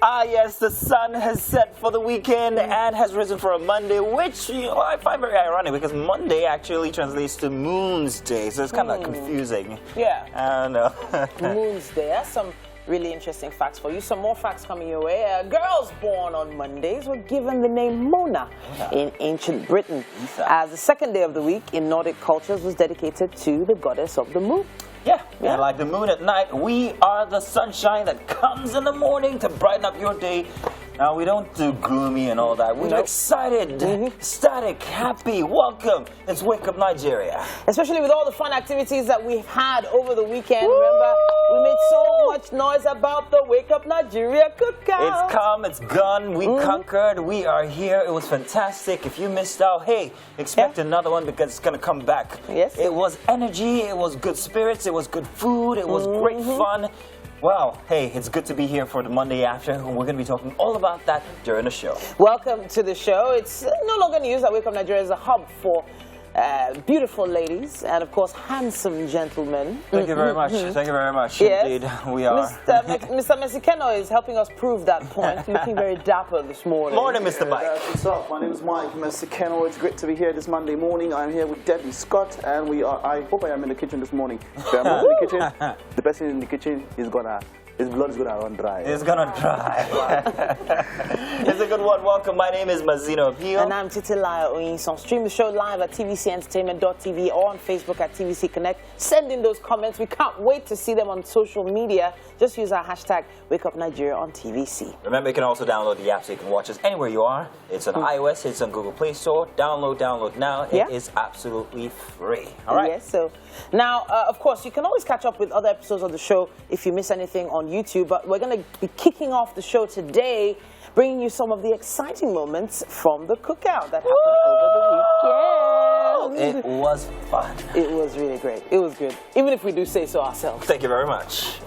Ah, yes, the sun has set for the weekend and has risen for a Monday, which I find very ironic because Monday actually translates to Moon's Day, so it's kind of confusing. Yeah. I don't know. Moon's Day. That's some really interesting facts for you. Some more facts coming your way. Girls born on Mondays were given the name Mona in ancient Britain, as the second day of the week in Nordic cultures was dedicated to the goddess of the moon. Yeah, like the moon at night, we are the sunshine that comes in the morning to brighten up your day. Now, we don't do gloomy and all that. We're excited, ecstatic, happy, welcome. It's Wake Up Nigeria. Especially with all the fun activities that we've had over the weekend. Woo! Remember, we made so much noise about the Wake Up Nigeria cookout. It's come, it's gone, we conquered, we are here. It was fantastic. If you missed out, hey, expect another one because it's going to come back. Yes. It was energy, it was good spirits, it was good food, it was great fun. Wow, hey, it's good to be here for the Monday after. We're going to be talking all about that during the show. Welcome to the show. It's no longer news that Wake Up Nigeria is a hub for beautiful ladies and, of course, handsome gentlemen. Thank you very much. Thank you very much. Yes. Indeed, we are. Mr. Mexicano is helping us prove that point, looking very dapper this morning. Morning, Mr. Mike. What's up? My name is Mike Mexicano. It's great to be here this Monday morning. I'm here with Debbie Scott, and we are. I hope I am in the kitchen this morning. If I'm not in the kitchen, the person in the kitchen is gonna. His blood is gonna run dry. It's gonna dry. It's a good one. Welcome. My name is Mazino Appeal. And I'm Titilaya Oyinson. Stream the show live at tvcentertainment.tv or on Facebook at TVC Connect. Send in those comments. We can't wait to see them on social media. Just use our hashtag Wake Up Nigeria on TVC. Remember, you can also download the app so you can watch us anywhere you are. It's on iOS. It's on Google Play Store. Download now. It is absolutely free. All right. Yes. So now, of course, you can always catch up with other episodes of the show if you miss anything on YouTube, but we're going to be kicking off the show today, bringing you some of the exciting moments from the cookout that happened over the weekend. It was fun. It was really great. It was good, even if we do say so ourselves. Thank you very much.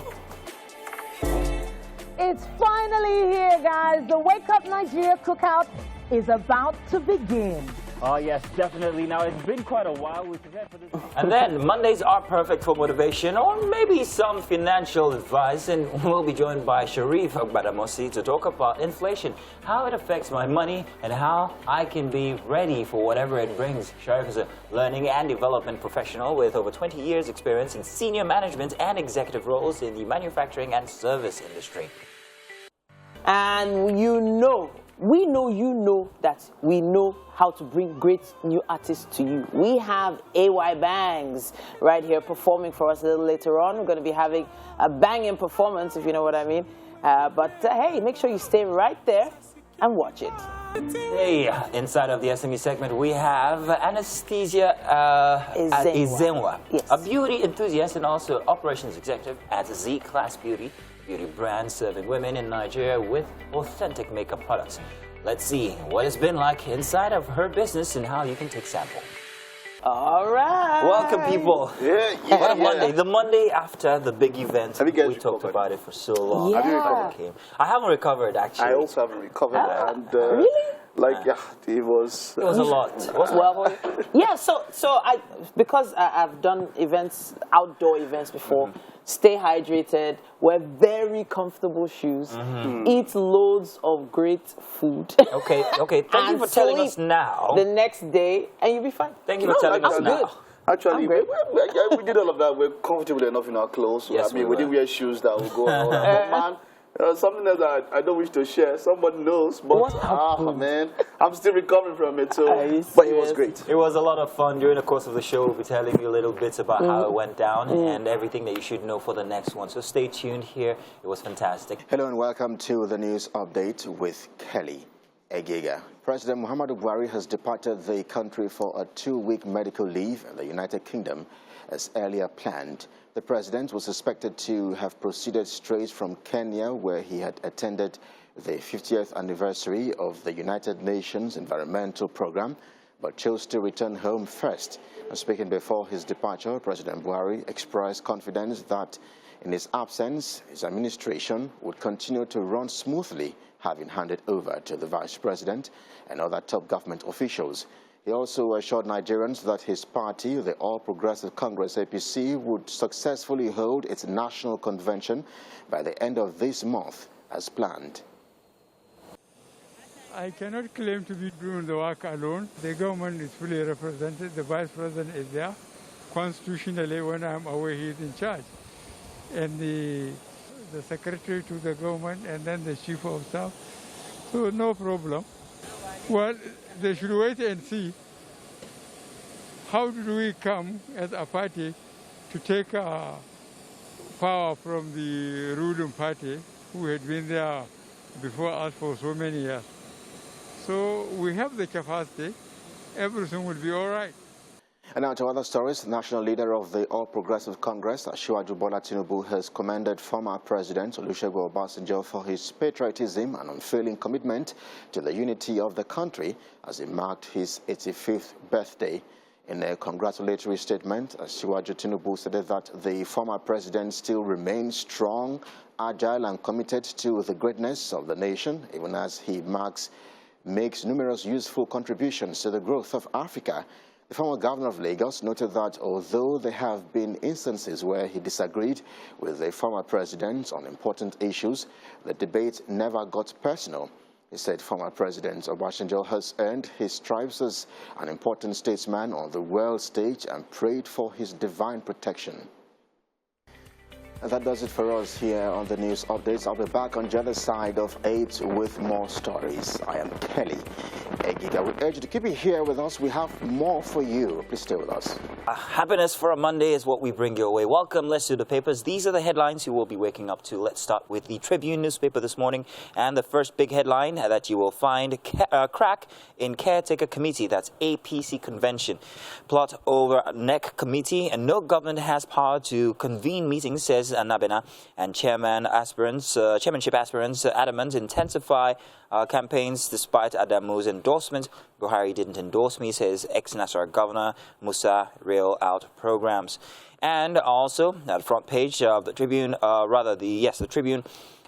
It's finally here, guys. The Wake Up Nigeria cookout is about to begin. Oh, yes, definitely. Now, it's been quite a while. We prepared for this. And then Mondays are perfect for motivation or maybe some financial advice. And we'll be joined by Sharif Agbadamosi to talk about inflation, how it affects my money, and how I can be ready for whatever it brings. Sharif is a learning and development professional with over 20 years experience in senior management and executive roles in the manufacturing and service industry. And we know that we know how to bring great new artists to you. We have AY Bangs right here performing for us a little later on. We're going to be having a banging performance, if you know what I mean. Hey, make sure you stay right there and watch it. Hey, inside of the SME segment, we have Anastasia Izenwa, a beauty enthusiast and also operations executive at Z-Class Beauty brand serving women in Nigeria with authentic makeup products. Let's see what it's been like inside of her business and how you can take sample. All right. Welcome, people. What a Monday. The Monday after the big event. We talked about it for so long. Yeah. Have you recovered? I haven't recovered, actually. I also haven't recovered, and really? it was. It was a lot. Well, yeah. So because I've done events, outdoor events before. Stay hydrated, wear very comfortable shoes, eat loads of great food. Okay. Thank you for telling us now. The next day, and you'll be fine. Thank you for telling us now. Actually, we did all of that. We're comfortable enough in our clothes. So, Yes, we didn't wear shoes that will go out. But man, something that I don't wish to share. Someone knows, but man, I'm still recovering from it. So, but it was great. It was a lot of fun. During the course of the show, we'll be telling you little bits about how it went down and everything that you should know for the next one. So stay tuned here. It was fantastic. Hello and welcome to the news update with Kelly Egega. President Muhammadu Buhari has departed the country for a 2-week medical leave in the United Kingdom as earlier planned. The president was expected to have proceeded straight from Kenya, where he had attended the 50th anniversary of the United Nations Environmental Program, but chose to return home first. And speaking before his departure, President Buhari expressed confidence that in his absence, his administration would continue to run smoothly, having handed over to the vice president and other top government officials. He also assured Nigerians that his party, the All Progressive Congress APC, would successfully hold its national convention by the end of this month as planned. I cannot claim to be doing the work alone. The government is fully represented. The vice president is there. Constitutionally, when I'm away, he is in charge. And the secretary to the government, and then the chief of staff. So no problem. Well, they should wait and see how do we come as a party to take power from the ruling party who had been there before us for so many years. So we have the capacity. Everything will be all right. And now to other stories. The national leader of the All Progressive Congress, Asiwaju Bola Tinubu, has commended former President Olusegun Obasanjo for his patriotism and unfailing commitment to the unity of the country as he marked his 85th birthday. In a congratulatory statement, Asiwaju Tinubu said that the former president still remains strong, agile and committed to the greatness of the nation, even as he makes numerous useful contributions to the growth of Africa. The former governor of Lagos noted that although there have been instances where he disagreed with the former president on important issues, the debate never got personal. He said former President Obasanjo has earned his stripes as an important statesman on the world stage and prayed for his divine protection. And that does it for us here on the news updates. I'll be back on the other side of 8 with more stories. I am Kelly Egiga. We urge you to keep it here with us. We have more for you. Please stay with us. Happiness for a Monday is what we bring your way. Welcome. Let's do the papers. These are the headlines you will be waking up to. Let's start with the Tribune newspaper this morning. And the first big headline that you will find, crack in caretaker committee. That's APC convention. Plot over NEC committee. And no government has power to convene meetings, says Nabena, and chairmanship aspirants adamant intensify campaigns despite Adamu's endorsement. Buhari didn't endorse me, says ex-Nasarawa governor Musa rail out programs. And also at the front page of the Tribune, the Tribune,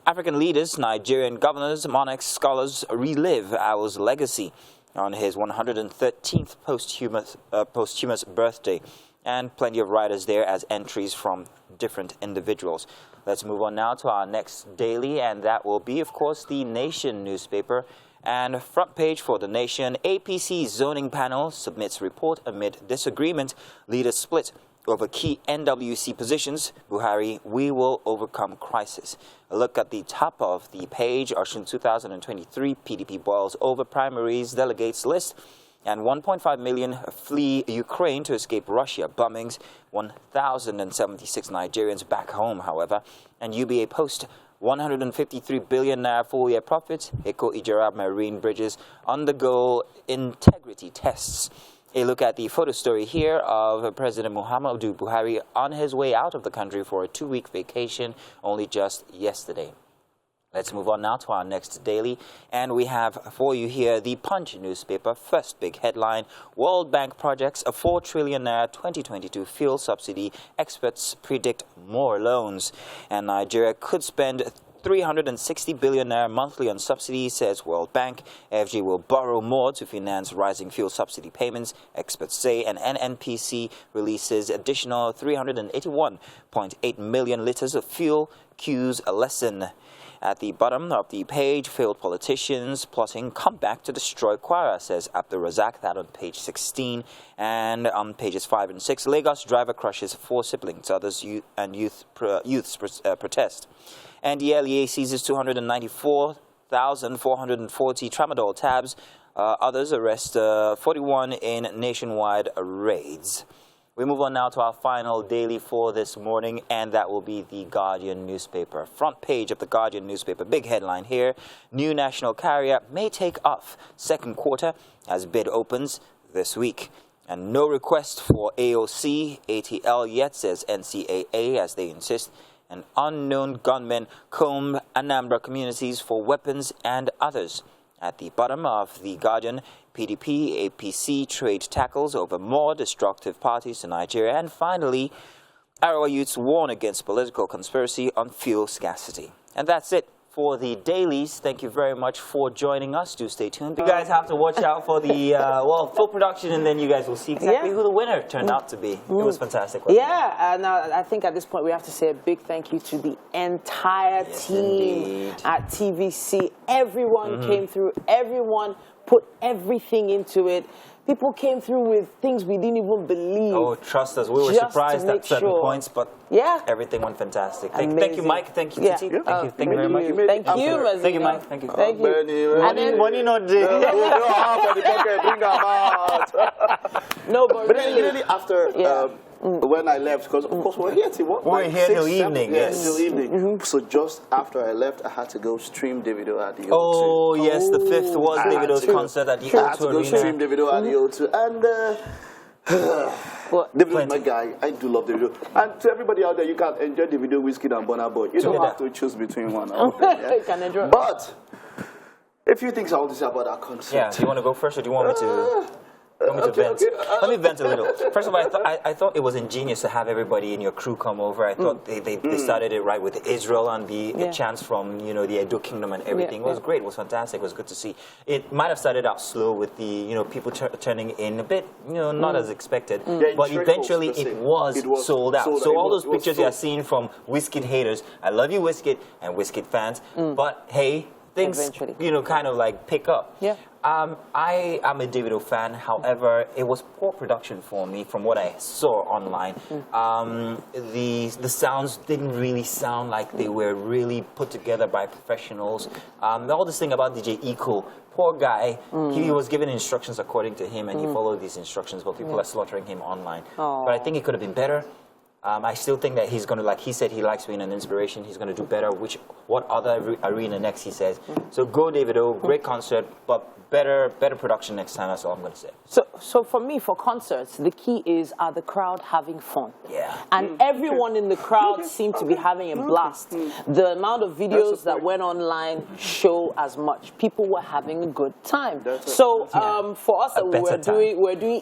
African leaders, Nigerian governors, monarchs, scholars relive Ao's legacy on his 113th posthumous birthday. And plenty of writers there as entries from different individuals. Let's move on now to our next daily, and that will be, of course, the Nation newspaper. And front page for the Nation, APC zoning panel submits report amid disagreement. Leaders split over key NWC positions. Buhari, we will overcome crisis. A look at the top of the page, Osun 2023, PDP boils over primaries delegates list. And 1.5 million flee Ukraine to escape Russia bombings. 1,076 Nigerians back home, however. And UBA post 153 billion naira full-year profits. Eko Ijera marine bridges undergo integrity tests. A look at the photo story here of President Muhammadu Buhari on his way out of the country for a 2-week vacation only just yesterday. Let's move on now to our next daily, and we have for you here the Punch newspaper. First big headline, World Bank projects a 4 trillion naira 2022 fuel subsidy. Experts predict more loans. And Nigeria could spend 360 billion naira monthly on subsidies, says World Bank. FG will borrow more to finance rising fuel subsidy payments, experts say. And NNPC releases additional 381.8 million litres of fuel, cues a lesson. At the bottom of the page, failed politicians plotting comeback to destroy Kwara, says Abdul Razak. That on page 16. And on pages 5 and 6, Lagos driver crushes 4 siblings. Others youths protest. And the LEA seizes 294,440 tramadol tabs. Others arrest 41 in nationwide raids. We move on now to our final daily for this morning, and that will be the Guardian newspaper. Front page of the Guardian newspaper, big headline here. New national carrier may take off second quarter as bid opens this week. And no request for AOC, ATL yet, says NCAA, as they insist. And unknown gunmen comb Anambra communities for weapons and others. At the bottom of the Guardian, PDP, APC trade tackles over more destructive parties to Nigeria. And finally, Arawa youths warn against political conspiracy on fuel scarcity. And that's it for the dailies. Thank you very much for joining us. Do stay tuned. You guys have to watch out for the full production, and then you guys will see exactly who the winner turned out to be. It was fantastic. Wasn't it? And I think at this point we have to say a big thank you to the entire team at TVC. Everyone came through. Everyone put everything into it. People came through with things we didn't even believe. Oh, trust us. We were surprised at certain points, but everything went fantastic. Thank you, Mike. Thank you, Titi. Thank you very much. Thank you, Mazina. Thank you, Mike. Thank you. Thank you. And then, Money not there. No, but But then really after when I left, because of course we're here till what? We're here till evening. Yes, till evening. So just after I left, I had to go stream Davido at the O2. Oh yes, the 5th was Davido's concert at the O2 I had to go stream Davido at the O2, and Davido is my guy. I do love Davido. And to everybody out there, you can enjoy Davido, Wizkid, and Burna Boy. You don't have to choose between one of them. You can enjoy. But a few things I want to say about that concert. Yeah, do you want to go first, or do you want me to? Vent? Let me vent a little. First of all, I thought it was ingenious to have everybody in your crew come over. I thought they started it right with Israel and the chants from the Edo Kingdom and everything. It was great. It was fantastic. It was good to see. It might have started out slow with the people turning in a bit not as expected, but eventually it was sold out. So all those pictures you are seeing from Wizkid haters, I love you Wizkid and Wizkid fans, but hey, things kind of like pick up. Yeah. I am a Davido fan. However, it was poor production for me from what I saw online. The sounds didn't really sound like they were really put together by professionals. All this thing about DJ Eco, poor guy, he was given instructions according to him, and he followed these instructions, but people are slaughtering him online. But I think it could have been better. I still think that he's going to, like he said, he likes being an inspiration. He's going to do better. What other arena next, he says. So go Davido, great concert, but better production next time. That's all I'm going to say. So for me, for concerts, the key is, are the crowd having fun? Yeah. And everyone in the crowd seemed to be having a blast. The amount of videos that went online show as much. People were having a good time. So for us, we're doing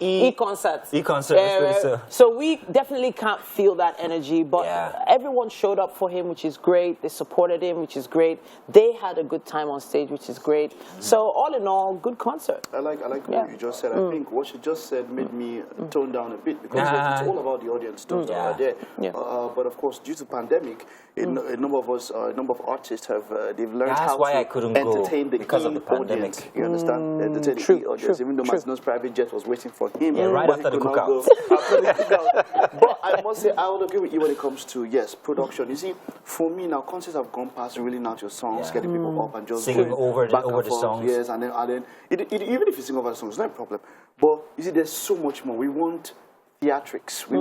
e-concerts. E-concerts. So we definitely can't feel that energy, but everyone showed up for him, which is great. They supported him, which is great. They had a good time on stage, which is great. So all in all, good concert. I like what you just said. I think what you just said made me tone down a bit, because it's all about the audience, those that are there. But of course, due to pandemic, a number of us, a number of artists have they've learned how to entertain the because of the pandemic. Audience. You understand? Entertain the audience. Even though Masino's private jet was waiting for him, right after the cookout. But I must say, I would agree with you when it comes to production. You see, for me now, concerts have gone past really now to songs, getting people up and just singing over the songs. Yes, and then even if you sing over the songs, it's not a problem. But you see, there's so much more. We want theatrics. We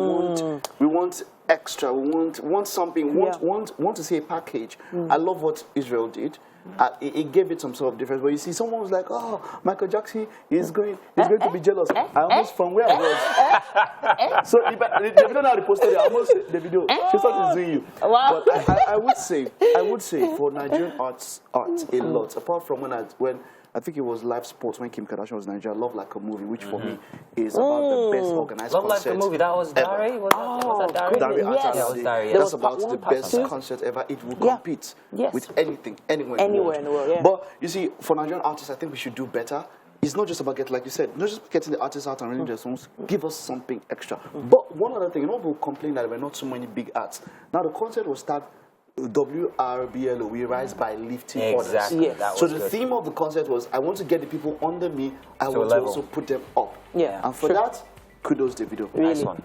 want extra. We want something. Want to see a package. I love what Israel did. It gave it some sort of difference. But you see, someone was like, "Oh, Michael Jackson is going to be jealous." I almost from where I was. So if the video now posted it, I almost the video. She started doing you. Wow. But I would say for Nigerian art a lot. Apart from when I think it was Live Sports when Kim Kardashian was in Nigeria. Love Like a Movie, which for me is about the best organized Love concert. Like a Movie, that was Dari? Was that Dari? Dari Yes. Atas. Yeah, it was Dari, That's about the best concert ever. It will compete with anything, anywhere in the world. But you see, for Nigerian artists, I think we should do better. It's not just about getting, like you said, not just getting the artists out and really their songs. Give us something extra. But one other thing, people complain that there were not so many big acts. Now the concert will start. WRBLO, we rise by lifting others. So the theme of the concert was, I want to get the people under me, I want to also put them up. And for that, kudos Davido. Really, nice one.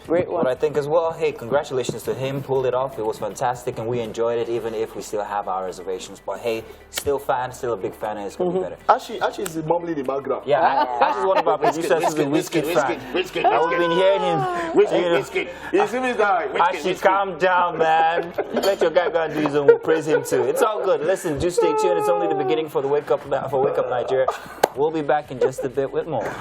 Great one. But I think as well, hey, congratulations to him, pulled it off. It was fantastic and we enjoyed it, even if we still have our reservations. But hey, still a big fan, and it's going to be better. Ashley is mumbling in the background. Yeah, Ash is one of our producers who's a Wizkid fan. I've been hearing him. Wizkid. You see this guy? Ashley, calm down, man. Let your guy go and do his own. We'll praise him too. It's all good. Listen, just stay tuned. It's only the beginning for Wake Up Nigeria. We'll be back in just a bit with more.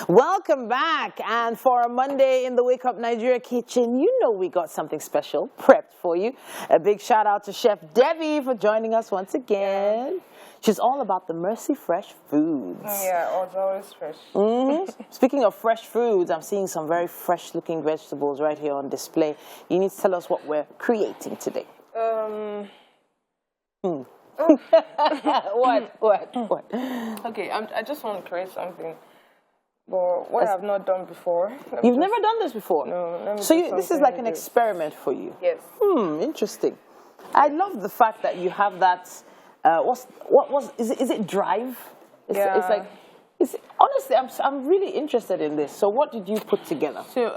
Welcome back, and for a Monday in the Wake Up Nigeria kitchen, you know we got something special prepped for you. A big shout out to Chef Debbie for joining us once again. She's all about the Mercy Fresh Foods. Yeah, it's always fresh. Speaking of fresh foods, I'm seeing some very fresh looking vegetables right here on display. You need to tell us what we're creating today. What? Okay, I just want to create something. But what I've not done before. You've never done this before? No. Let me So do this is something like an new. experiment for you? Yes. Interesting. I love the fact that you have that, is it drive? Yeah. It's like, honestly, I'm really interested in this. So what did you put together? So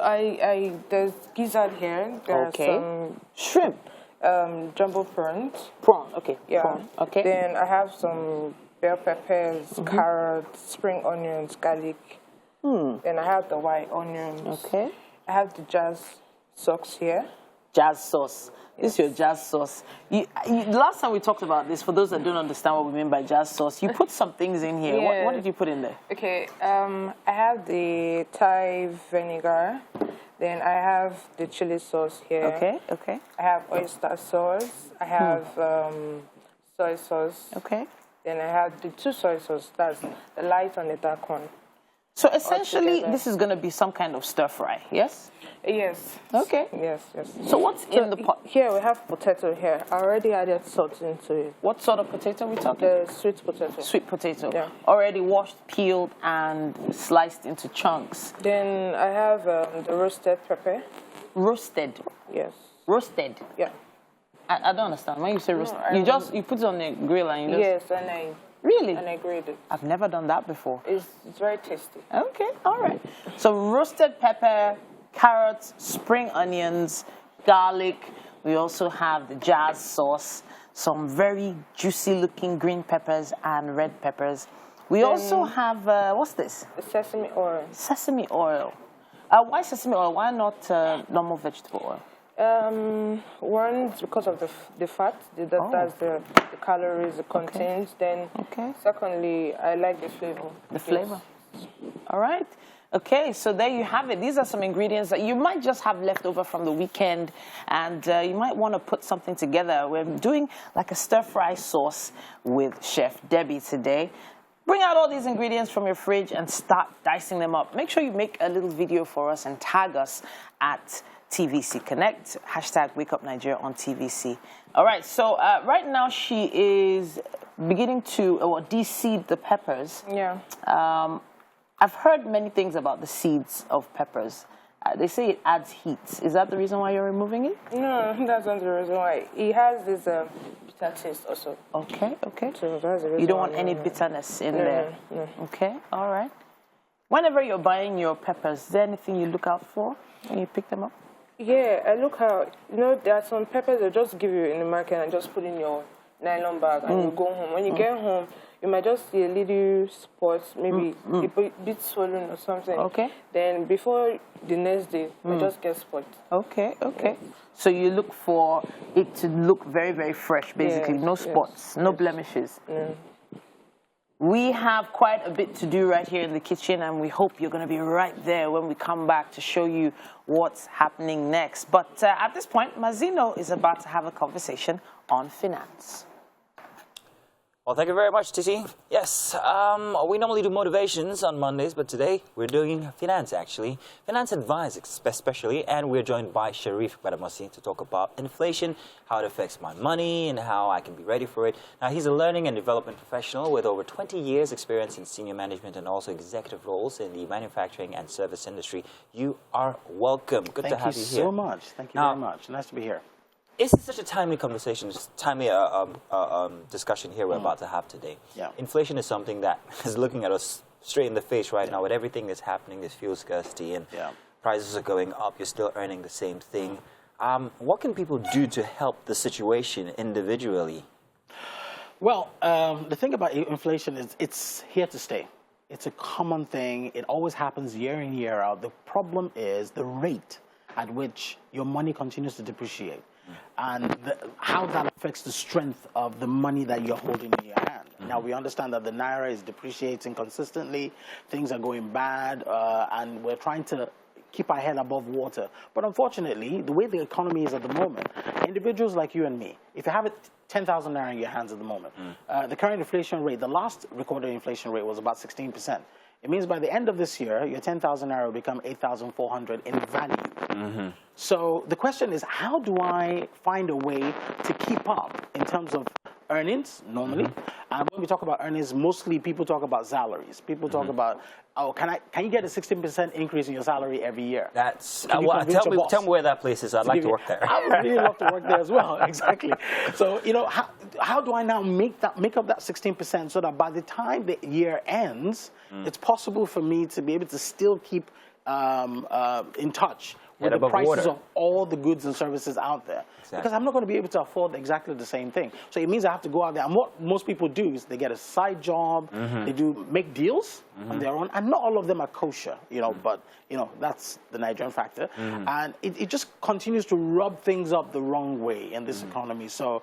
there's gizzard here. There's some shrimp. Jumbo prawns. Prawn, okay. Yeah. Prawn, okay. Then I have some bell peppers, carrots, spring onions, garlic. Then I have the white onions. Okay. I have the jazz sauce here. Jazz sauce. This is your jazz sauce. Last time we talked about this, for those that don't understand what we mean by jazz sauce, you put some things in here. Yeah. What did you put in there? Okay, I have the Thai vinegar. Then I have the chili sauce here. Okay. I have oyster sauce. I have soy sauce. Okay. Then I have the 2 soy sauce. That's the light and the dark one. So essentially, this is going to be some kind of stir fry, yes? Yes. Okay. Yes. So what's in the pot? Here we have potato here. I already added salt into it. What sort of potato are we talking? The sweet potato. Sweet potato. Yeah. Already washed, peeled, and sliced into chunks. Then I have the roasted pepper. Roasted? Yes. Roasted? Yeah. I don't understand. When you say roasted, No, you put it on the grill and you just... Yes, and I... Really? And I grilled it. I've never done that before. It's very tasty. Okay, all right. So roasted pepper, carrots, spring onions, garlic. We also have the jazz sauce, some very juicy looking green peppers and red peppers. We also have, what's this? The sesame oil. Sesame oil. Why sesame oil? Why not normal vegetable oil? One, because of the fat, that's the calories it contains. Then, secondly, I like the flavor. The flavor. All right. Okay, so there you have it. These are some ingredients that you might just have left over from the weekend, and you might want to put something together. We're doing like a stir-fry sauce with Chef Debbie today. Bring out all these ingredients from your fridge and start dicing them up. Make sure you make a little video for us and tag us at TVC Connect, hashtag Wake Up Nigeria on TVC. All right, so right now she is beginning to de-seed the peppers. Yeah. I've heard many things about the seeds of peppers. They say it adds heat. Is that the reason why you're removing it? No, that's not the reason why. It has this bitter taste also. Okay. So that's the reason you don't want any bitterness in there? No. Okay, all right. Whenever you're buying your peppers, is there anything you look out for when you pick them up? Yeah, I look out. There are some peppers they just give you in the market and just put in your nylon bag and you go home. When you get home, you might just see a little spot, maybe a bit swollen or something. Okay. Then before the next day, you just get spot. Okay. So you look for it to look very, very fresh, basically. No spots, no blemishes. We have quite a bit to do right here in the kitchen, and we hope you're going to be right there when we come back to show you what's happening next. But at this point, Mazino is about to have a conversation on finance. Well, thank you very much, Titi. Yes, we normally do motivations on Mondays, but today we're doing finance, actually. Finance advice, especially, and we're joined by Sharif Badamosi to talk about inflation, how it affects my money, and how I can be ready for it. Now, he's a learning and development professional with over 20 years' experience in senior management and also executive roles in the manufacturing and service industry. You are welcome. Good to have you here. Thank you so much. Thank you very much. Nice to be here. It's such a timely conversation, timely discussion here we're about to have today. Yeah. Inflation is something that is looking at us straight in the face right now with everything that's happening, this fuel scarcity, and prices are going up, you're still earning the same thing. What can people do to help the situation individually? Well, the thing about inflation is it's here to stay. It's a common thing. It always happens year in, year out. The problem is the rate at which your money continues to depreciate. And how that affects the strength of the money that you're holding in your hand. Now, we understand that the Naira is depreciating consistently, things are going bad, and we're trying to keep our head above water. But unfortunately, the way the economy is at the moment, individuals like you and me, if you have 10,000 Naira in your hands at the moment, the current inflation rate, the last recorded inflation rate was about 16%. it means by the end of this year, your 10,000 naira will become 8,400 in value. So the question is, how do I find a way to keep up in terms of earnings normally? And when we talk about earnings, mostly people talk about salaries. People talk about, oh, can you get a 16% increase in your salary every year? That's well, tell me where that place is. I'd like to work there. I would really love to work there as well. Exactly. So how do I now make up that 16% so that by the time the year ends, it's possible for me to be able to still keep in touch with the prices of all the goods and services out there. Exactly. Because I'm not going to be able to afford exactly the same thing. So it means I have to go out there. And what most people do is they get a side job, they do make deals on their own, and not all of them are kosher, but, that's the Nigerian factor. And it just continues to rub things up the wrong way in this economy. So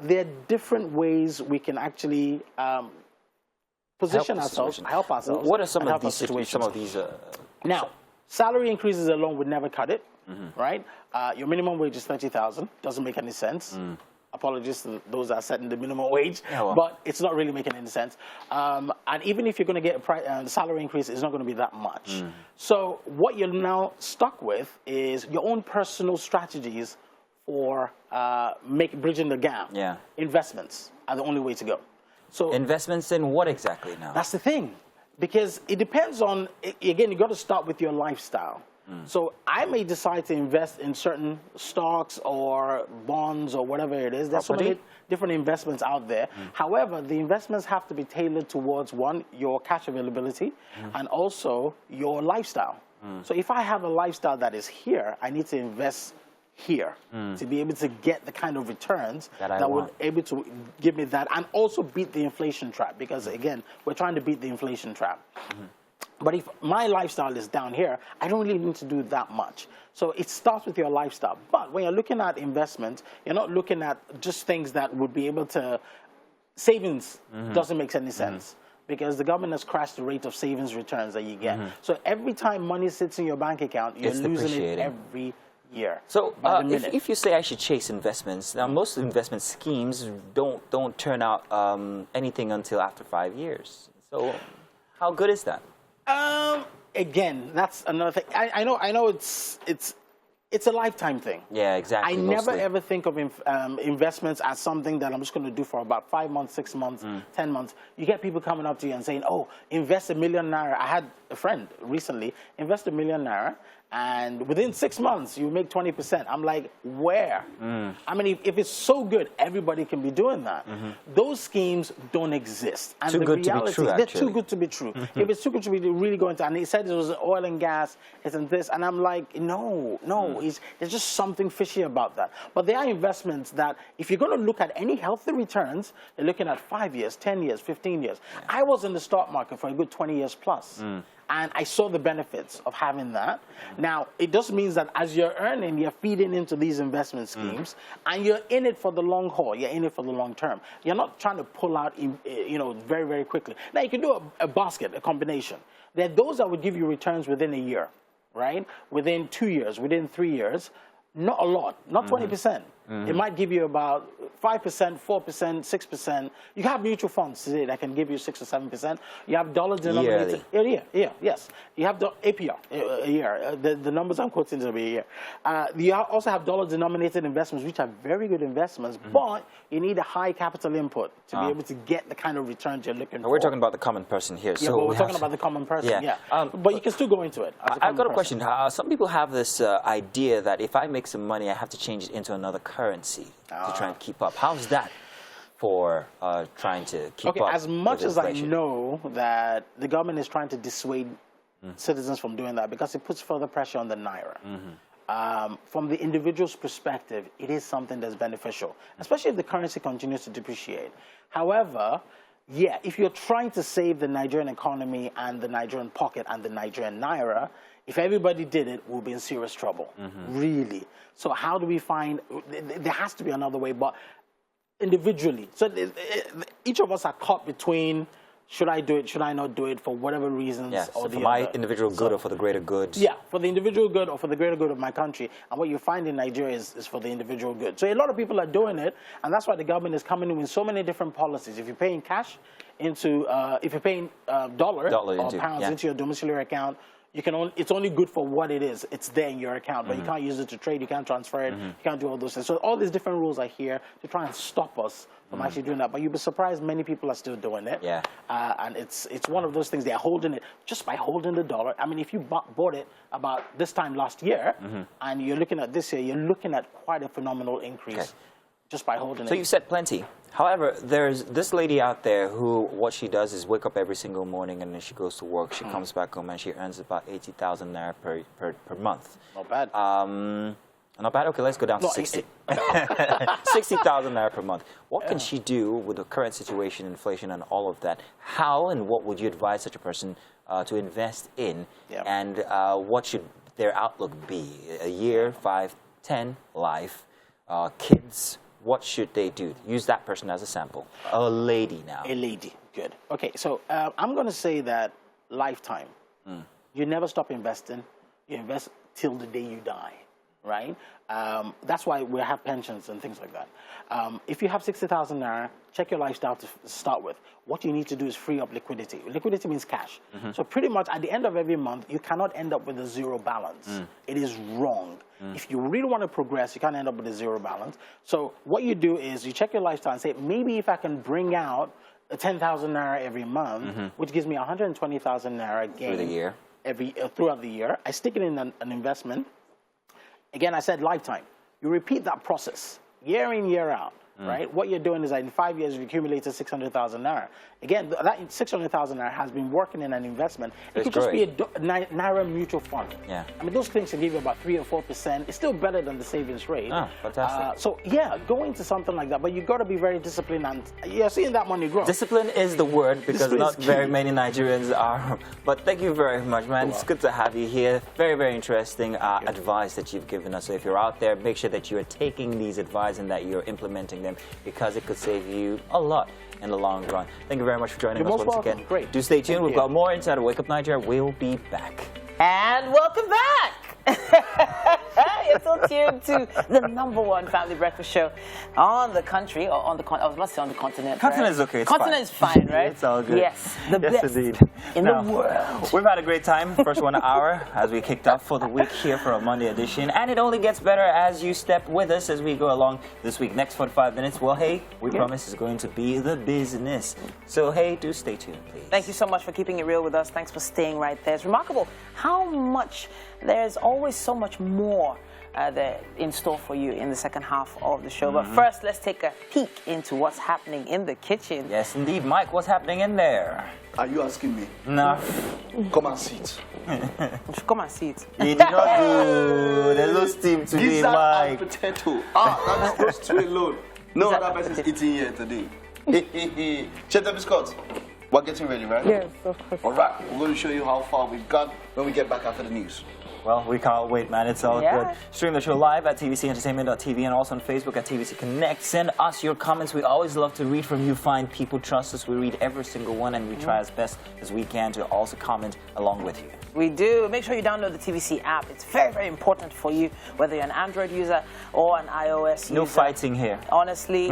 there are different ways we can actually position ourselves, help ourselves. What are some of these situations? Now, salary increases alone would never cut it, right? Your minimum wage is 30,000. Doesn't make any sense. Apologies to those that are setting the minimum wage, but it's not really making any sense. And even if you're going to get a salary increase, it's not going to be that much. So what you're now stuck with is your own personal strategies for bridging the gap. Investments are the only way to go. So investments in what exactly now? That's the thing. Because it depends on, again, you got to start with your lifestyle. So I may decide to invest in certain stocks or bonds or whatever it is. There's so many different investments out there. However, the investments have to be tailored towards, one, your cash availability, and also your lifestyle. So if I have a lifestyle that is here, I need to invest here to be able to get the kind of returns that would able to give me that, and also beat the inflation trap, because again, we're trying to beat the inflation trap. But if my lifestyle is down here, I don't really need to do that much. So it starts with your lifestyle. But when you're looking at investment, you're not looking at just things that would be able to, savings doesn't make any sense. Because the government has crashed the rate of savings returns that you get. So every time money sits in your bank account, you're losing it every year. So if you say I should chase investments, now most investment schemes don't turn out anything until after 5 years. So how good is that? Again, that's another thing. I know it's a lifetime thing. Yeah, exactly. I never ever think of investments as something that I'm just going to do for about 5 months, 6 months, 10 months. You get people coming up to you and saying, oh, invest ₦1 million. I had a friend recently invest ₦1 million, and within 6 months you make 20%. I'm like, where? I mean, if it's so good, everybody can be doing that. Those schemes don't exist. And too the good reality, to be true, they're too good to be true. If it's too good to be really going to, and he said it was oil and gas, isn't this? And I'm like, no, there's just something fishy about that. But there are investments that, if you're going to look at any healthy returns, you're looking at 5 years, 10 years, 15 years. I was in the stock market for a good 20 years plus. And I saw the benefits of having that. Now, it just means that as you're earning, you're feeding into these investment schemes, and you're in it for the long haul. You're in it for the long term. You're not trying to pull out, very, very quickly. Now, you can do a basket, a combination. There are those that would give you returns within a year, right? Within 2 years, within 3 years. Not a lot, not 20%. It might give you about 5%, 4%, 6%. You have mutual funds today that can give you 6 or 7%. You have dollar denominated. Yes. You have the APR a year. The numbers I'm quoting will be a year. You also have dollar denominated investments, which are very good investments, but you need a high capital input to be able to get the kind of returns you're looking for. We're talking about the common person here. Yeah, but we're talking about the common person, but you can still go into it. I've got a question. Some people have this idea that if I make some money, I have to change it into another currency to try and keep up. How's that for trying to keep up? As much as I know that the government is trying to dissuade citizens from doing that because it puts further pressure on the naira. From the individual's perspective, it is something that's beneficial, especially if the currency continues to depreciate. However, yeah, if you're trying to save the Nigerian economy and the Nigerian pocket and the Nigerian naira, if everybody did it, we'll be in serious trouble, really. So how do we find, there has to be another way, but individually. So each of us are caught between should I do it? Should I not do it for whatever reasons? Yeah, or so the for my other? individual good or for the greater good? Yeah, for the individual good or for the greater good of my country. And what you find in Nigeria is for the individual good. So a lot of people are doing it, and that's why the government is coming in with so many different policies. If you're paying cash into, if you're paying dollar or pounds into your domiciliary account, you can only, it's only good for what it is. It's there in your account, but you can't use it to trade. You can't transfer it. You can't do all those things. So all these different rules are here to try and stop us from actually doing that. But you'll be surprised many people are still doing it. Yeah. And it's one of those things. They're holding it just by holding the dollar. I mean, if you bought it about this time last year, and you're looking at this year, you're looking at quite a phenomenal increase just by holding it. So you said plenty. However, there's this lady out there who, what she does is wake up every single morning and then she goes to work. She comes back home and she earns about 80,000 naira per month. Not bad. Not bad? Okay, let's go down to 60. 60,000 naira per month. What can she do with the current situation, inflation, and all of that? How and what would you advise such a person to invest in? And what should their outlook be? A year, 5, 10, life, kids? What should they do? Use that person as a sample. A lady now. A lady. Good. Okay, so I'm going to say that lifetime. You never stop investing. You invest till the day you die, right? That's why we have pensions and things like that. If you have 60,000 naira, check your lifestyle to start with. What you need to do is free up liquidity. Liquidity means cash. So pretty much at the end of every month, you cannot end up with a zero balance. It is wrong. If you really want to progress, you can't end up with a zero balance. So what you do is you check your lifestyle and say, maybe if I can bring out 10,000 naira every month, which gives me 120,000 naira gain through the year. Throughout the year, I stick it in an investment. Again, I said lifetime. You repeat that process year in, year out, right? What you're doing is that in 5 years, you've accumulated 600,000 naira. Again, that 600,000 naira has been working in an investment. It could just be a naira mutual fund. Yeah. I mean, those things can give you about 3 or 4%. It's still better than the savings rate. Oh, fantastic. So yeah, go into something like that, but you've got to be very disciplined, and you're seeing that money grow. Discipline is the word, because not very many Nigerians are. But thank you very much, man. It's good to have you here. Very, very interesting advice that you've given us. So if you're out there, make sure that you're taking these advice and that you're implementing them, because it could save you a lot in the long run. Thank you very much for joining us once again. Great. Do stay tuned. We've got more inside of Wake Up Nigeria. We'll be back. And welcome back. You're still tuned to the #1 family breakfast show on the country, or on the I was about to say on the continent. Continent is okay. It's fine. Continent is fine, right? It's all good. Yes, the best indeed. in the world. We've had a great time. First 1 hour as we kicked off for the week here for a Monday edition, and it only gets better as you step with us as we go along this week. Next 45 minutes, well, hey, we promise is going to be the business. So hey, do stay tuned, please. Thank you so much for keeping it real with us. Thanks for staying right there. It's remarkable how much, there's always so much more there in store for you in the second half of the show. But first, let's take a peek into what's happening in the kitchen. Yes, indeed. Mike, what's happening in there? Are you asking me? No. Come and sit. Come and see it. You did not do. There's no steam today, Gizzard and Mike. potato. That's those two alone. No other person is eating here today. Chef Scott, we're getting ready, right? Yes, of course. All right, we're going to show you how far we've gone when we get back after the news. Well, we can't wait, man. It's all good. Stream the show live at tvcentertainment.tv and also on Facebook at TVC Connect. Send us your comments. We always love to read from you fine people. Trust us, we read every single one, and we try as best as we can to also comment along with you. We do. Make sure you download the TVC app. It's very, very important for you, whether you're an Android user or an iOS user. No fighting here. Honestly,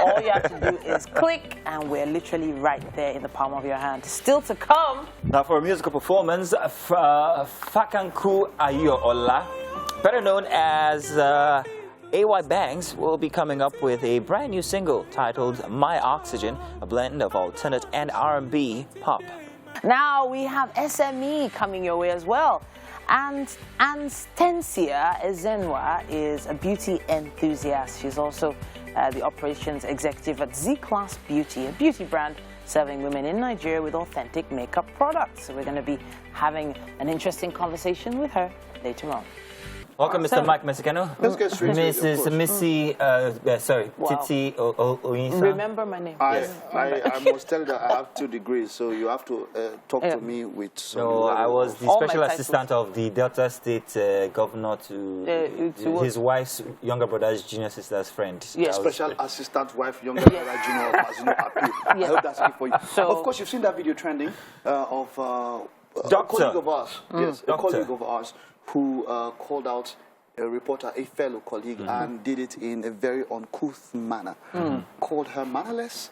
all you have to do is click, and we're literally right there in the palm of your hand. Still to come. Now for a musical performance, Fakanku Ayo Ola, better known as AY Banks, will be coming up with a brand new single titled My Oxygen, a blend of alternate and R&B pop. Now we have SME coming your way as well. And Anstensia Ezenwa is a beauty enthusiast. She's also the operations executive at Z-Class Beauty, a beauty brand serving women in Nigeria with authentic makeup products. So we're going to be having an interesting conversation with her later on. Welcome, Mr. Mike Mexicano. Let's get straight to it, of Mrs. course. Missy, sorry, Wow. Titi Oyinsa. Remember my name. I must tell you that I have 2 degrees, so you have to talk to me with some No, level I was of- the All my special titles. assistant of the Delta State governor to what? his wife's younger brother's junior sister's friend. Yes. I was- Special assistant wife, younger brother, junior, Mazino Appeal. I hope that's it for you. So- Of course, you've seen that video trending of a Doctor. colleague of ours. Yes, a Doctor. colleague of ours who called out a reporter, a fellow colleague, and did it in a very uncouth manner. Called her mannerless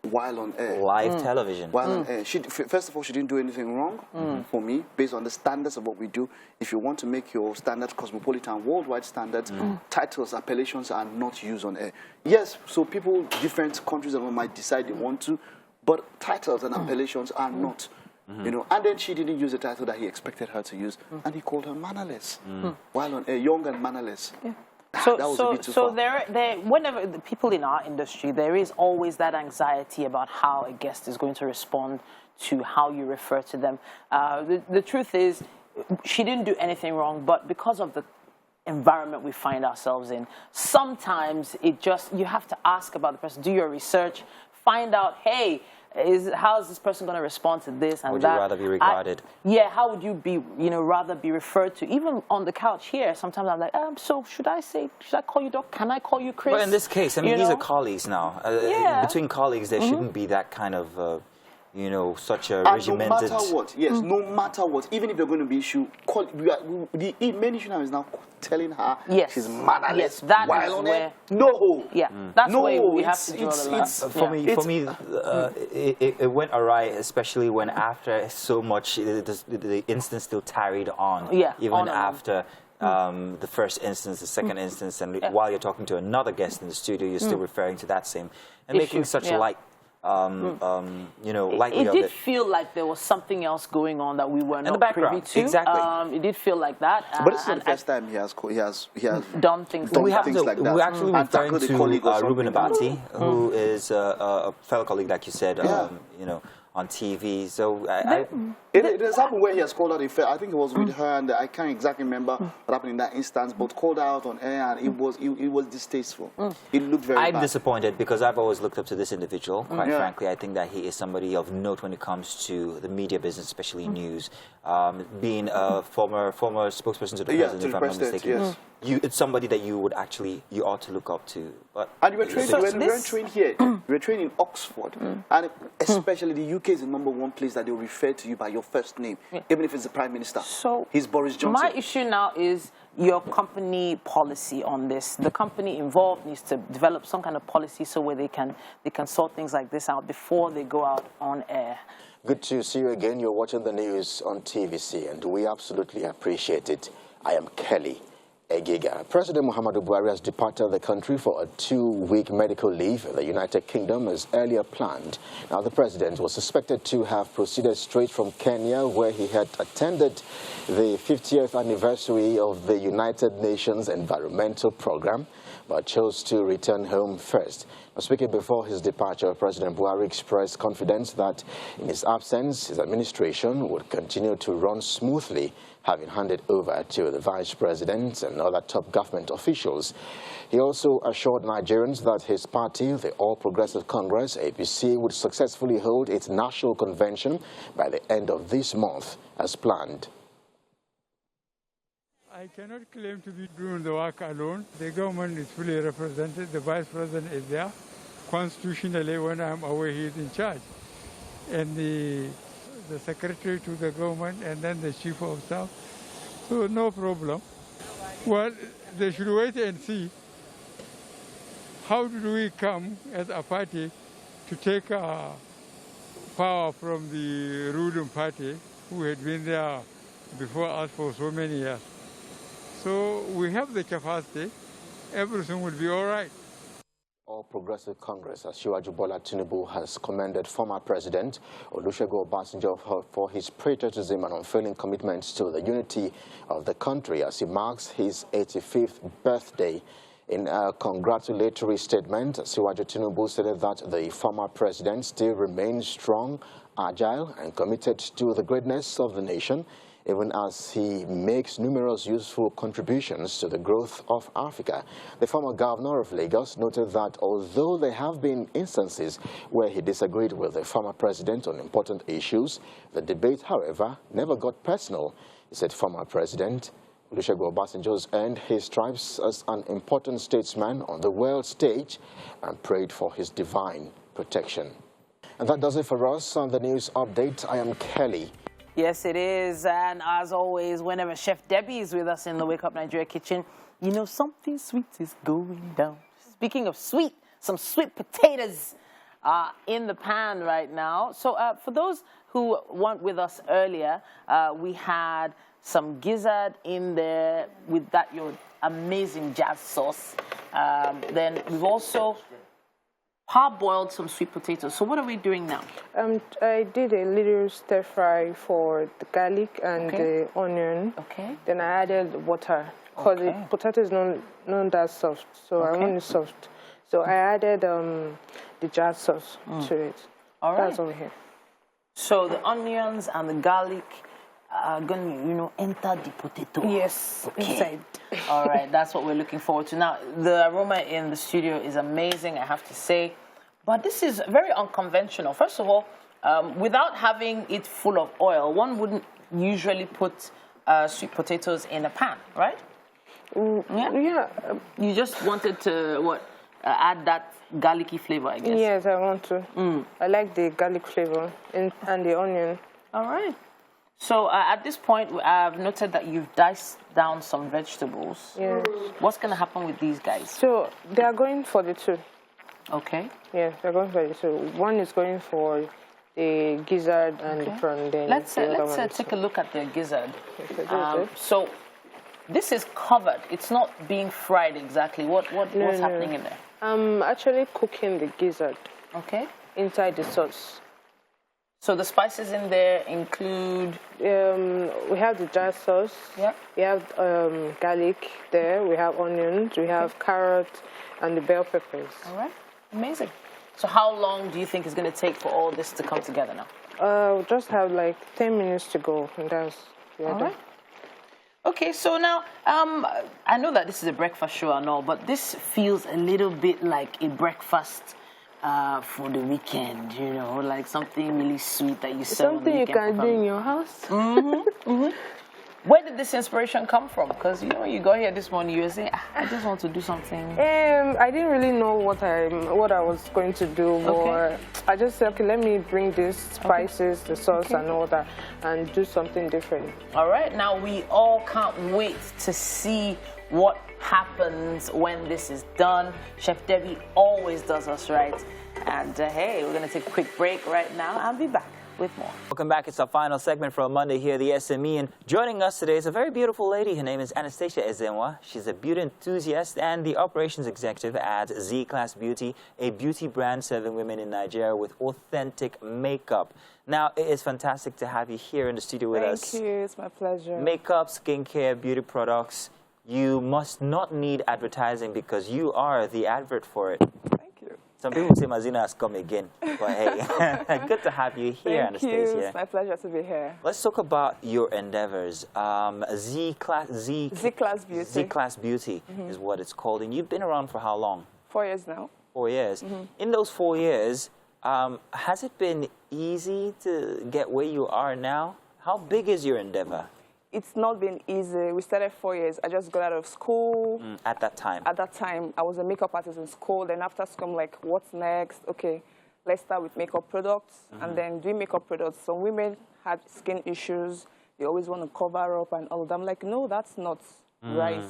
while on air. Live television. While on air. First of all, she didn't do anything wrong for me, based on the standards of what we do. If you want to make your standards cosmopolitan, worldwide standards, titles, appellations are not used on air. Yes, so people, different countries might decide they want to, but titles and appellations are not. You know, and then she didn't use the title that he expected her to use, and he called her mannerless while on air, young and mannerless. That was a bit too far. Whenever the people in our industry, there is always that anxiety about how a guest is going to respond to how you refer to them. The truth is, she didn't do anything wrong, but because of the environment we find ourselves in, sometimes you have to ask about the person, do your research, find out, hey, how is this person going to respond to this and Would that? you rather be regarded? How would you be, rather be referred to? Even on the couch here, sometimes I'm like, so should I call you Doc? Can I call you Chris? But in this case, I mean, these know? are colleagues now. Yeah. Between colleagues, there shouldn't be that kind of, such a And regimented... no matter what, yes, no matter what, even if you're going to be issue, the main issue now is now telling her Yes. she's mannerless Yes, that while is on where- air. No. Yeah, that's No, where we have it's- to draw the line. it's- For me, it went awry, especially when after so much, the instance still tarried on. Yeah, Even on and on. after the first instance, the second instance, and while you're talking to another guest in the studio, you're still referring to that same, and making Issue, such yeah. light, lightly It of did it. feel like there was something else going on that we were the not background, privy to. exactly. It did feel like that. But this is and the first time he has done things done We have things to. like that. We're actually And referring tackle the to colleague or Ruben something. Abati, who is a fellow colleague, like you said, on TV. So It has happened where he has called out a fair. I think it was with her, and I can't exactly remember what happened in that instance, but called out on air, and it was distasteful. It looked very I'm bad. disappointed because I've always looked up to this individual. Quite Yeah. frankly, I think that he is somebody of note when it comes to the media business, especially news. Being a former spokesperson to the Yeah, president, to if the I'm not president, mistaken. yes. It's somebody that you ought to look up to. But And you were trained, So when we this- weren't trained here, we were trained in Oxford, and especially the UK is the #1 place that they will refer to you by your first name, even if it's the Prime Minister. So he's Boris Johnson. my issue now is your company policy on this. The company involved needs to develop some kind of policy so where they can sort things like this out before they go out on air. Good to see you again. You're watching the news on TVC, and we absolutely appreciate it. I am Kelly Egiga. President Muhammadu Buhari has departed the country for a 2-week medical leave in the United Kingdom as earlier planned. Now, the president was suspected to have proceeded straight from Kenya, where he had attended the 50th anniversary of the United Nations Environmental Program, but chose to return home first. Now, speaking before his departure, President Buhari expressed confidence that in his absence, his administration would continue to run smoothly, having handed over to the vice president and other top government officials. He also assured Nigerians that his party, the All Progressive Congress, APC, would successfully hold its national convention by the end of this month, as planned. I cannot claim to be doing the work alone. The government is fully represented. The vice president is there. Constitutionally, when I'm away, he is in charge. And the secretary to the government, and then the chief of staff. So no problem. Well, they should wait and see how do we come as a party to take power from the ruling party who had been there before us for so many years. So we have the capacity. Everything will be all right. All Progressive Congress, Asiwaju Bola Tinubu, has commended former President Olusegun Obasanjo for his patriotism and unfailing commitment to the unity of the country as he marks his 85th birthday. In a congratulatory statement, Asiwaju Tinubu said that the former president still remains strong, agile, and committed to the greatness of the nation. even as he makes numerous useful contributions to the growth of Africa. The former governor of Lagos noted that although there have been instances where he disagreed with the former president on important issues, the debate, however, never got personal. He said former President Olusegun Obasanjo's earned his stripes as an important statesman on the world stage and prayed for his divine protection. And that does it for us on the news update. I am Kelly. Yes, it is. And as always, whenever Chef Debbie is with us in the Wake Up Nigeria kitchen, you know something sweet is going down. Speaking of sweet, some sweet potatoes in the pan right now. So for those who weren't with us earlier, we had some gizzard in there with that your amazing jazz sauce. Then we've also parboiled some sweet potatoes. So what are we doing now? I did a little stir fry for the garlic and the onion. Okay. Then I added water because the potato is not that soft, so I want it soft. So I added the jazz sauce to it. All right. That's over here. So the onions and the garlic are going to, enter the potato. Yes, inside. All right, that's what we're looking forward to. Now, the aroma in the studio is amazing, I have to say. But this is very unconventional. First of all, without having it full of oil, one wouldn't usually put sweet potatoes in a pan, right? Yeah. You just wanted to, add that garlicky flavor, I guess. Yes, I want to. I like the garlic flavor and the onion. All right. So at this point, I've noted that you've diced down some vegetables. Yes. What's going to happen with these guys? So they are going for the two. Okay. Yes, they're going for the two. One is going for the gizzard and the prawn. Then let's take a look at the gizzard. So this is covered. It's not being fried exactly. What's happening in there? I'm actually cooking the gizzard. Okay. Inside the sauce. So the spices in there include? We have the jazz sauce. Yeah. We have garlic there. We have onions. We have carrots and the bell peppers. All right. Amazing. So how long do you think it's going to take for all this to come together now? We'll just have like 10 minutes to go, and that's all right. Okay, so now I know that this is a breakfast show and all, but this feels a little bit like a breakfast for the weekend, like something really sweet that you serve on the weekend. Something you can do in your house. Where did this inspiration come from? Because when you got here this morning, you were saying, I just want to do something. I didn't really know what I was going to do, but I just said, okay, let me bring these spices, the sauce and all that, and do something different. All right, now we all can't wait to see what happens when this is done. Chef Debbie always does us right. And hey, we're going to take a quick break right now. I'll be back with more. Welcome back. It's our final segment for Monday here, the SME. And joining us today is a very beautiful lady. Her name is Anastasia Ezenwa. She's a beauty enthusiast and the operations executive at Z-Class Beauty, a beauty brand serving women in Nigeria with authentic makeup. Now, it is fantastic to have you here in the studio with us. Thank you. It's my pleasure. Makeup, skincare, beauty products. You must not need advertising because you are the advert for it. Thank you. Some people say Mazina has come again, but hey, good to have you here, Anastasia. Thank you. It's my pleasure to be here. Let's talk about your endeavors. Z-Class Beauty. Z-Class Beauty is what it's called, and you've been around for how long? 4 years now. 4 years. In those 4 years, has it been easy to get where you are now? How big is your endeavor? It's not been easy. We started 4 years. I just got out of school. At that time? At that time, I was a makeup artist in school. Then after school, I'm like, what's next? Okay, let's start with makeup products. And then doing makeup products. Some women had skin issues. They always want to cover up and all of that. I'm like, no, that's not right.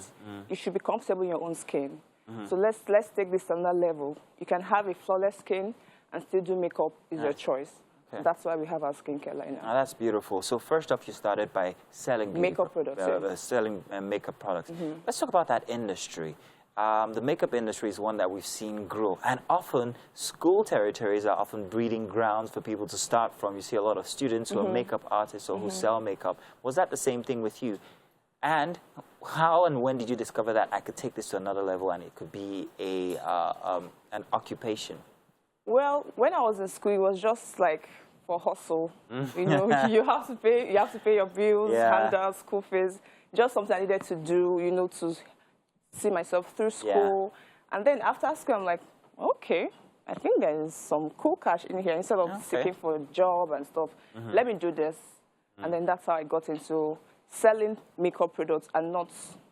You should be comfortable in your own skin. So let's take this to another level. You can have a flawless skin and still do makeup is your choice. Okay. That's why we have our skincare line now. Oh, that's beautiful. So first off, you started by selling makeup products. Selling makeup products. Let's talk about that industry. The makeup industry is one that we've seen grow. And often, school territories are often breeding grounds for people to start from. You see a lot of students who are makeup artists or who sell makeup. Was that the same thing with you? And how and when did you discover that I could take this to another level and it could be an occupation? Well, when I was in school, it was just like for hustle. You know, you have to pay your bills, handouts, school fees. Just something I needed to do, you know, to see myself through school. And then after school, I'm like, okay, I think there is some cool cash in here. Instead of seeking for a job and stuff, let me do this. And then that's how I got into selling makeup products and not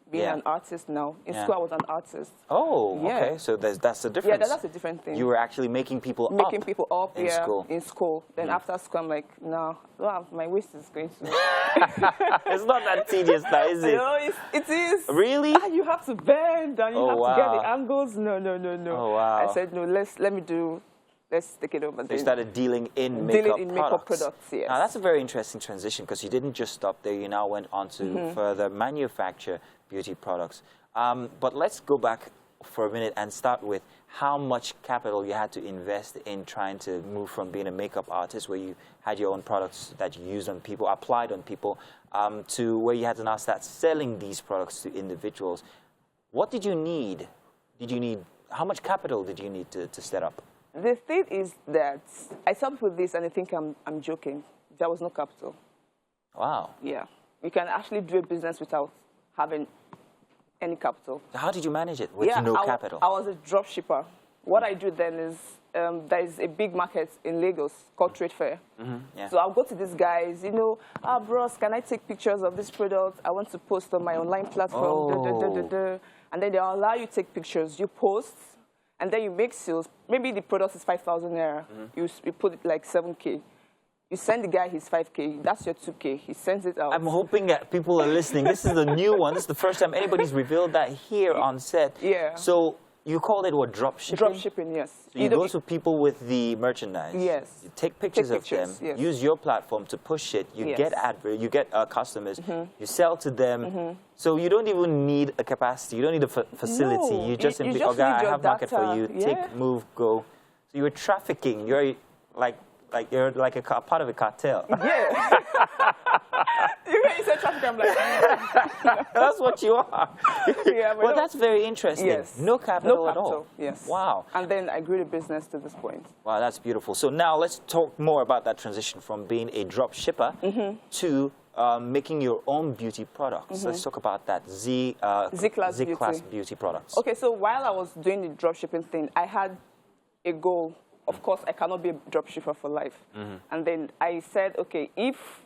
being an artist now. In school, I was an artist. Oh, okay. So that's the difference. Yeah, that's a different thing. You were actually making people up in school. In school. Then after school, I'm like, no, my waist is going to... It's not that tedious now, is it? No, it is. Really? You have to bend and you have to get the angles. No. Oh, wow. I said, no, let's take it over. So you started dealing in makeup products. Yes. Now, that's a very interesting transition because you didn't just stop there. You now went on to further manufacture beauty products. But let's go back for a minute and start with how much capital you had to invest in trying to move from being a makeup artist where you had your own products that you used on people, applied on people, to where you had to now start selling these products to individuals. What did you need? How much capital did you need to set up? The thing is that I started with this and I think I'm joking. There was no capital. Wow. Yeah. You can actually do a business without having any capital. How did you manage it with no capital? I was a drop shipper. What I do then is there is a big market in Lagos called Trade Fair. So I'll go to these guys, you know, bros, can I take pictures of this product? I want to post on my online platform. And then they'll allow you to take pictures. You post, and then you make sales. Maybe the product is 5,000 naira. You put it like 7K. You send the guy his 5K. That's your 2K. He sends it out. I'm hoping that people are listening. This is the new one. This is the first time anybody's revealed that here on set. Yeah. So you called it what, drop shipping? Drop shipping, yes. So you go to people with the merchandise. Yes. You take pictures of them. Yes. Use your platform to push it. You get customers. You sell to them. So you don't even need a capacity. You don't need a facility. No, you just simply, okay, I have market for you. Take, move, go. So you're trafficking. You're you're like a part of a cartel. Yeah. You said traffic, I'm like... That's what you are. Yeah, well, that's very interesting. Yes. No capital at all. Yes. Wow. And then I grew the business to this point. Wow, that's beautiful. So now let's talk more about that transition from being a drop shipper to making your own beauty products. Let's talk about that. Z-Class beauty products. Okay, so while I was doing the drop shipping thing, I had a goal. Of course, I cannot be a drop shipper for life. And then I said, okay, if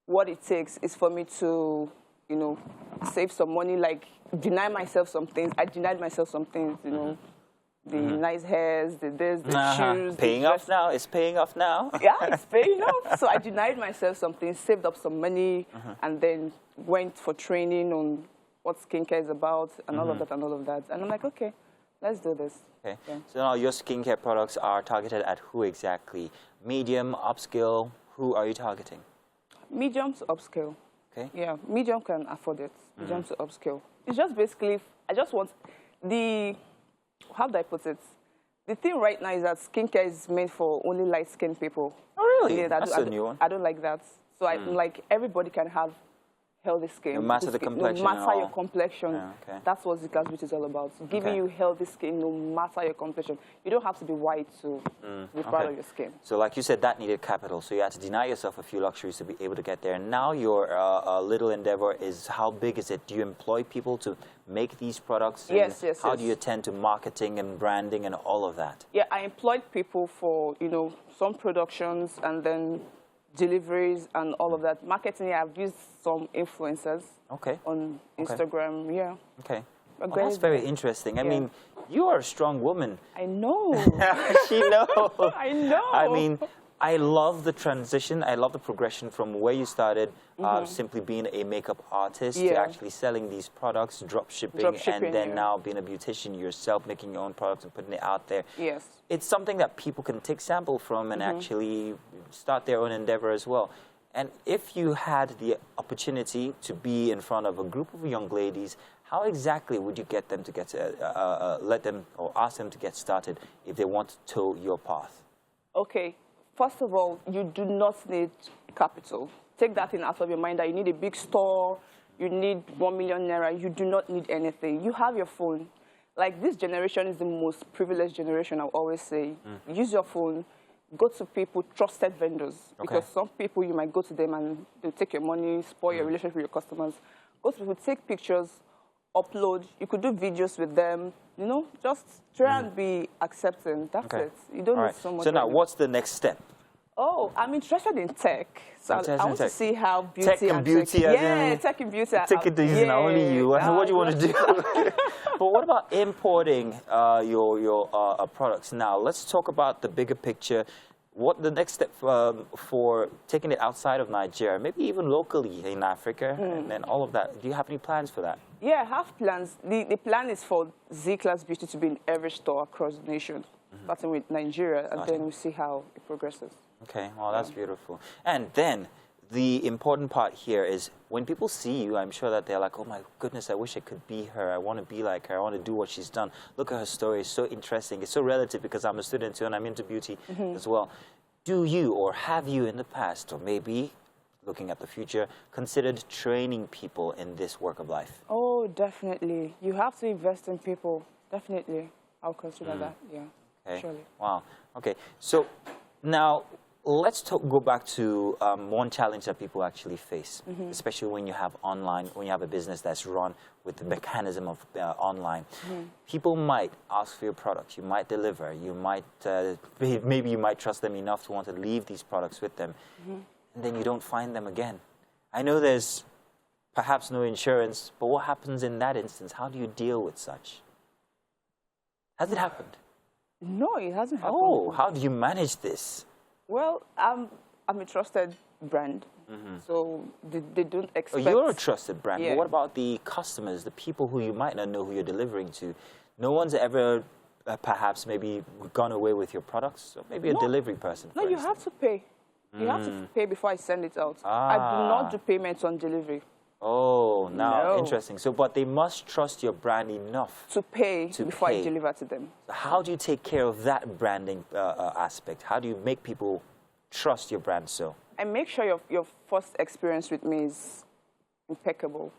what it takes is for me to, you know, save some money, like deny myself some things. I denied myself some things, you know, the nice hairs, the shoes. Paying off now? It's paying off now? Yeah, it's paying off. So I denied myself some things, saved up some money, and then went for training on what skincare is about and all of that and all of that. And I'm like, okay, let's do this. Okay. Yeah. So now your skincare products are targeted at who exactly? Medium, upscale? Who are you targeting? Medium to upscale. Okay. Yeah, medium can afford it. Medium to upscale. It's just basically, I just want how do I put it? The thing right now is that skincare is made for only light-skinned people. Oh, really? Yeah, that's a new one. I don't like that. So I'm like, everybody can have healthy skin. No matter the complexion. No matter your complexion. Yeah, okay. That's what Z-Class Beauty is all about. Giving you healthy skin no matter your complexion. You don't have to be white to be proud of your skin. So like you said, that needed capital. So you had to deny yourself a few luxuries to be able to get there. And now your little endeavor is, how big is it? Do you employ people to make these products? Yes. How do you attend to marketing and branding and all of that? Yeah, I employed people for, you know, some productions and then deliveries and all of that. Marketing, I've used some influencers on Instagram, Okay. Well, that's very interesting. I mean, you are a strong woman. I know. She knows. I know. I mean, I love the transition. I love the progression from where you started, simply being a makeup artist, to actually selling these products, drop shipping, and then now being a beautician yourself, making your own products and putting it out there. Yes. It's something that people can take sample from and actually start their own endeavor as well. And if you had the opportunity to be in front of a group of young ladies, how exactly would you get them to let them or ask them to get started if they want to tow your path? Okay. First of all, you do not need capital. Take that in out of your mind that you need a big store, you need 1 million naira. You do not need anything. You have your phone. Like, this generation is the most privileged generation, I always say. Use your phone. go to people, trusted vendors. Because some people, you might go to them and they'll take your money, spoil your relationship with your customers. Go to people, take pictures, upload. You could do videos with them. You know, just try and be accepting. That's it. You don't need so much. So now, what's the next step? Oh, I'm interested in tech. So I want to see how beauty tech and beauty. Tech and beauty. Take it easy now, only you. What do you want to do? But what about importing your products now? Let's talk about the bigger picture. What the next step for taking it outside of Nigeria, maybe even locally in Africa, and all of that? Do you have any plans for that? Yeah, I have plans. The plan is for Z-Class Beauty to be in every store across the nation, starting with Nigeria, and then we see how it progresses. Okay, well, that's beautiful. And then the important part here is when people see you, I'm sure that they're like, oh my goodness, I wish I could be her. I want to be like her. I want to do what she's done. Look at her story. It's so interesting. It's so relative because I'm a student too and I'm into beauty as well. Do you or have you in the past, or maybe looking at the future, considered training people in this work of life? Oh, definitely. You have to invest in people. Definitely. I'll consider that, yeah. Okay. Surely. Wow. Okay. So now, let's go back to one challenge that people actually face, especially when you have when you have a business that's run with the mechanism of online. People might ask for your products, you might deliver, you might, maybe you might trust them enough to want to leave these products with them, and then you don't find them again. I know there's perhaps no insurance, but what happens in that instance? How do you deal with such? Has it happened? No, it hasn't happened. Oh, how do you manage this? Well, I'm a trusted brand, so they don't expect... Oh, you're a trusted brand, Yeah. but what about the customers, the people who you might not know who you're delivering to? No one's ever perhaps maybe gone away with your products? So maybe a delivery person, No, for you instance. have to pay. You have to pay before I send it out. I do not do payments on delivery. Oh, now, No. interesting. So, but they must trust your brand enough to pay before pay. I deliver to them. How do you take care of that branding aspect? How do you make people trust your brand so? I make sure your first experience with me is impeccable.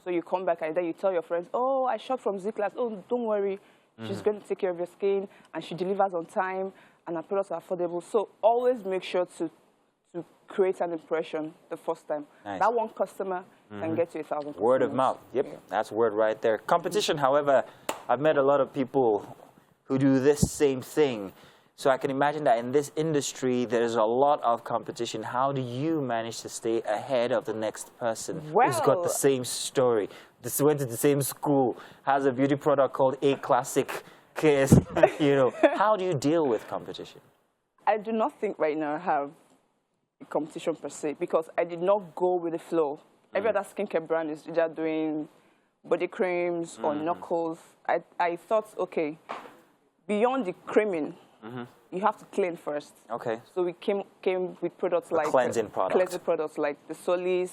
So you come back and then you tell your friends, oh, I shop from Z-Class. Oh, don't worry. She's going to take care of your skin, and she delivers on time, and her products are affordable. So always make sure to create an impression the first time. Nice. That one customer can get you 1,000 customers. Word of mouth. Yep, that's word right there. Competition, however, I've met a lot of people who do this same thing. So I can imagine that in this industry, there's a lot of competition. How do you manage to stay ahead of the next person who's got the same story, went to the same school, has a beauty product called A Classic Kiss, you know? How do you deal with competition? I do not think right now I have a competition per se, because I did not go with the flow. Every other skincare brand is either doing body creams or knuckles. I thought, okay, beyond the creaming, you have to clean first. Okay. So we came with products like cleansing products like the Solis,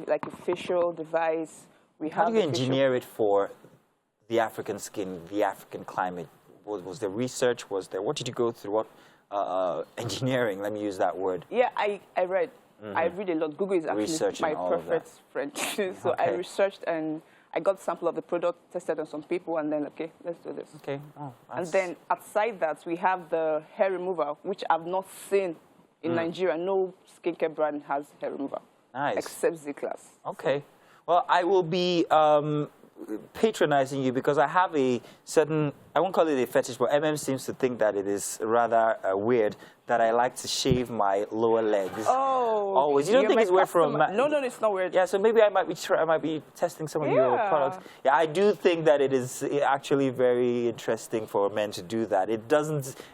like a facial device. How do you engineer it for the African skin, the African climate? Was there research? Was there, what did you go through? What engineering? Let me use that word. Yeah, I read. I read a lot. Google is actually Researching my perfect friend. So I researched and I got a sample of the product, tested on some people, and then, okay, let's do this. Okay. Oh, and then outside that, we have the hair remover, which I've not seen in Nigeria. No skincare brand has hair remover. Nice. Except Z-Class. Okay. Well, I will be patronizing you because I have a certain, I won't call it a fetish, but MM seems to think that it is rather weird that I like to shave my lower legs. Oh. Always. You don't think it's weird for a man? No, it's not weird. Yeah, so maybe I might be testing some of your products. Yeah, I do think that it is actually very interesting for men to do that. It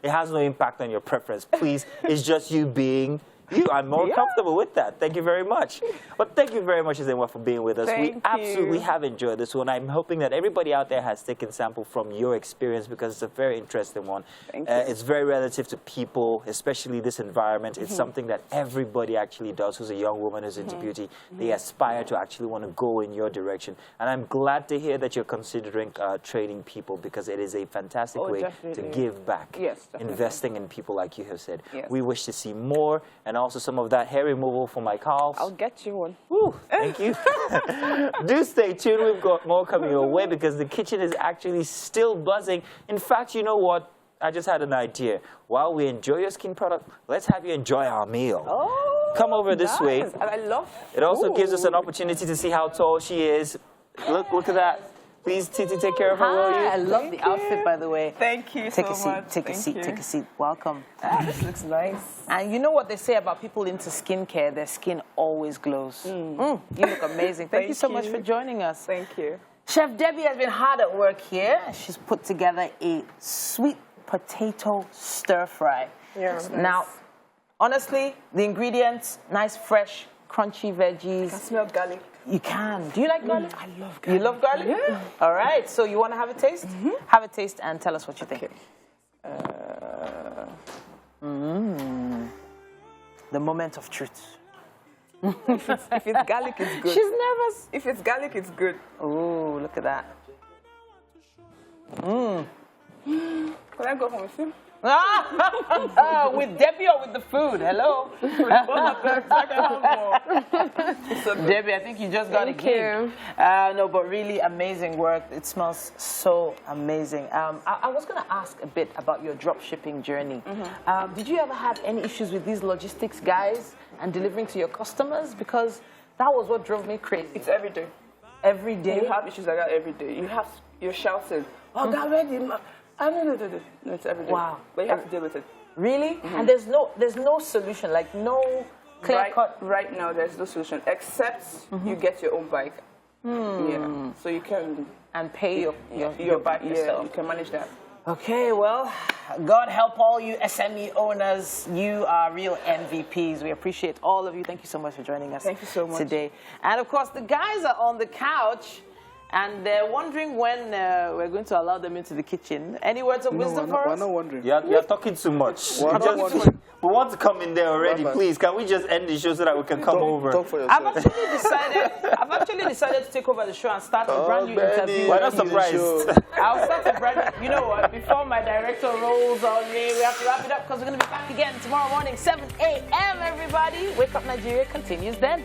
has no impact on your preference. Please, it's just you being you. I'm more comfortable with that. Thank you very much. But thank you very much, Ezenwa, for being with us. We absolutely have enjoyed this one. I'm hoping that everybody out there has taken sample from your experience because it's a very interesting one. Thank you. It's very relative to people, especially this environment. It's something that everybody actually does who's a young woman who's into beauty. They aspire to actually want to go in your direction. And I'm glad to hear that you're considering training people because it is a fantastic way to give back. Yes, definitely. Investing in people like you have said. Yes. We wish to see more and also some of that hair removal for my calves. I'll get you one. Woo, thank you. Do stay tuned. We've got more coming your way because the kitchen is actually still buzzing. In fact, you know what? I just had an idea. While we enjoy your skin product, let's have you enjoy our meal. Oh, Come over this way. nice. I love. It also gives us an opportunity to see how tall she is. Look at that. Please, Titi, take care of her, will you? I love the outfit, by the way. Thank you Take so a seat. much. Take a Thank seat. you. Take a seat. Welcome. This looks nice. And you know what they say about people into skincare? Their skin always glows. You look amazing. Thank you so much for joining us. Thank you. Chef Debbie has been hard at work here. She's put together a sweet potato stir fry. Yeah. Now, honestly, the ingredients, nice, fresh, crunchy veggies. I smell garlic. You can. Do you like garlic? I love garlic. You love garlic? Yeah. All right. So you want to have a taste? Have a taste and tell us what you think. Okay. The moment of truth. If it's garlic, it's good. She's nervous. If it's garlic, it's good. Oh, look at that. Can I go home with you? With Debbie or with the food? Hello? Debbie, I think you just got a gig. No, but really amazing work. It smells so amazing. I was going to ask a bit about your drop shipping journey. Did you ever have any issues with these logistics guys and delivering to your customers? Because that was what drove me crazy. It's every day. Every day? You have issues like that every day. You're shouting, oh, God, ready. No, it's every day. Wow. But you have to deal with it. Really? And there's no solution, like no clear cut. Right now, there's no solution except you get your own bike. Yeah. So you can And pay your bike yourself. you can manage that. Okay, well, God help all you SME owners. You are real MVPs. We appreciate all of you. Thank you so much for joining us. Thank you so much. Today. And of course, the guys are on the couch and they're wondering when we're going to allow them into the kitchen. Any words of wisdom for us? We're not wondering. You're talking too much. We're not wondering. We want to come in there already, please. Can we just end the show so that we can come over? Talk for yourself. I've actually decided to take over the show and start a brand new interview. We're not surprised. I'll start a brand new, you know what, before my director rolls on me, we have to wrap it up because we're going to be back again tomorrow morning, 7 a.m., everybody. Wake Up Nigeria continues then.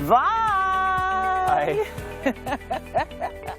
Bye. Bye.